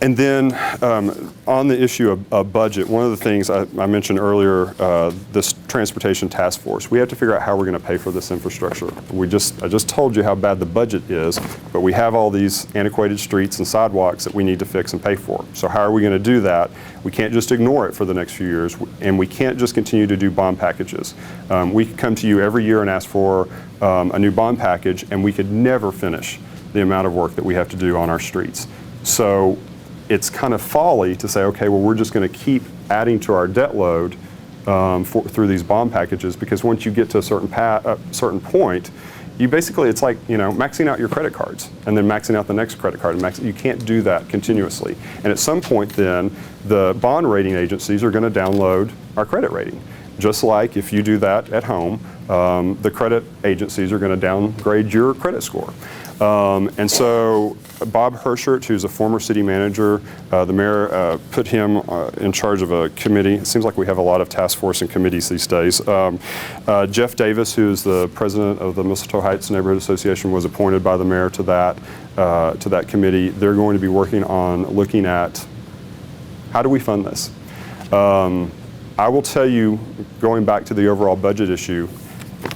And then on the issue of budget, one of the things I mentioned earlier, this transportation task force, we have to figure out how we're going to pay for this infrastructure. I just told you how bad the budget is, but we have all these antiquated streets and sidewalks that we need to fix and pay for. So how are we going to do that? We can't just ignore it for the next few years, and we can't just continue to do bond packages. We could come to you every year and ask for a new bond package, and we could never finish the amount of work that we have to do on our streets. So it's kind of folly to say, okay, well, we're just going to keep adding to our debt load through these bond packages, because once you get to a certain point, you basically, it's like, you know, maxing out your credit cards and then maxing out the next credit card. You can't do that continuously. And at some point then, the bond rating agencies are going to download our credit rating. Just like if you do that at home, the credit agencies are going to downgrade your credit score. And so Bob Hershert, who's a former city manager, the mayor put him in charge of a committee. It seems like we have a lot of task force and committees these days. Jeff Davis, who's the president of the Mistletoe Heights Neighborhood Association, was appointed by the mayor to that committee. They're going to be working on looking at how do we fund this. I will tell you, going back to the overall budget issue,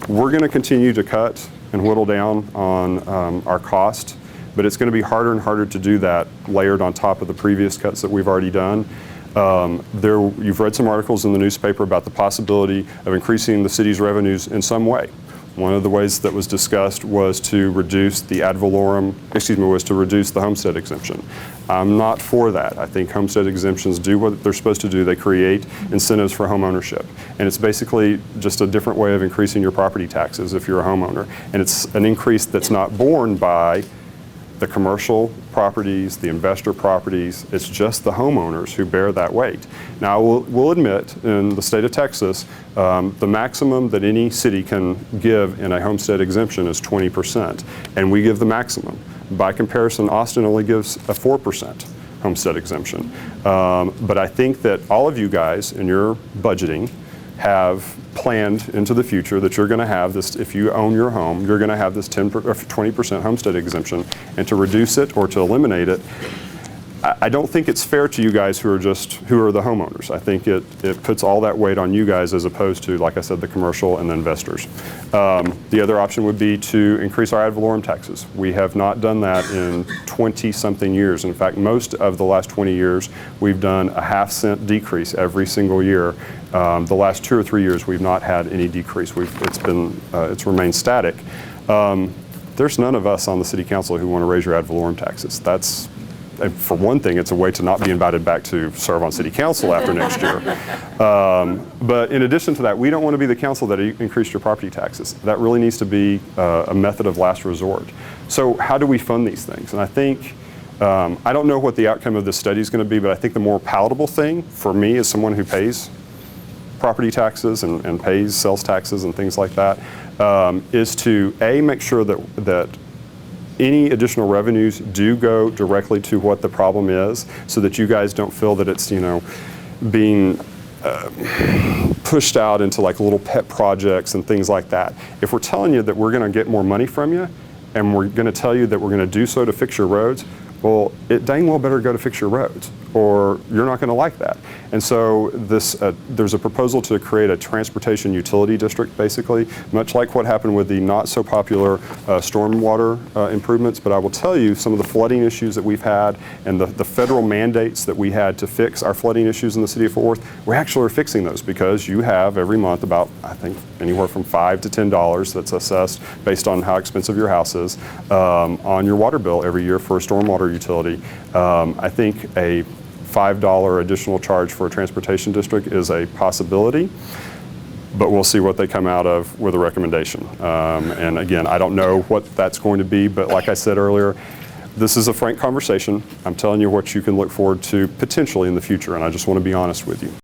we're going to continue to cut and whittle down on our cost, but it's going to be harder and harder to do that layered on top of the previous cuts that we've already done. You've read some articles in the newspaper about the possibility of increasing the city's revenues in some way. One of the ways that was discussed was to reduce the ad valorem, was to reduce the homestead exemption. I'm not for that. I think homestead exemptions do what they're supposed to do. They create incentives for home ownership. And it's basically just a different way of increasing your property taxes if you're a homeowner. And it's an increase that's not borne by the commercial properties, the investor properties. It's just the homeowners who bear that weight. Now, we'll admit, in the state of Texas, the maximum that any city can give in a homestead exemption is 20%, and we give the maximum. By comparison, Austin only gives a 4% homestead exemption. But I think that all of you guys in your budgeting have planned into the future that you're going to have this, if you own your home, you're going to have this 10 or 20% homestead exemption, and to reduce it or to eliminate it, I don't think it's fair to you guys who are the homeowners. I think it puts all that weight on you guys as opposed to, like I said, the commercial and the investors. The other option would be to increase our ad valorem taxes. We have not done that in 20-something years. In fact, most of the last 20 years, we've done a half-cent decrease every single year. The last 2 or 3 years, we've not had any decrease. It's remained static. There's none of us on the city council who want to raise your ad valorem taxes. For one thing, it's a way to not be invited back to serve on city council after next year. But in addition to that, we don't want to be the council that increased your property taxes. That really needs to be a method of last resort. So how do we fund these things? And I think, I don't know what the outcome of this study is going to be, but I think the more palatable thing for me as someone who pays property taxes and pays sales taxes and things like that, is to make sure that any additional revenues do go directly to what the problem is, so that you guys don't feel that it's, being pushed out into like little pet projects and things like that. If we're telling you that we're going to get more money from you, and we're going to tell you that we're going to do so to fix your roads, well, it dang well better go to fix your roads, or you're not going to like that. And so there's a proposal to create a transportation utility district, basically, much like what happened with the not so popular stormwater improvements. But I will tell you, some of the flooding issues that we've had and the federal mandates that we had to fix our flooding issues in the city of Fort Worth, we actually are fixing those, because you have every month about, I think, anywhere from $5 to $10 that's assessed based on how expensive your house is on your water bill every year for a stormwater utility. I think a $5 additional charge for a transportation district is a possibility, but we'll see what they come out of with a recommendation. And again, I don't know what that's going to be, but like I said earlier, this is a frank conversation. I'm telling you what you can look forward to potentially in the future, and I just want to be honest with you.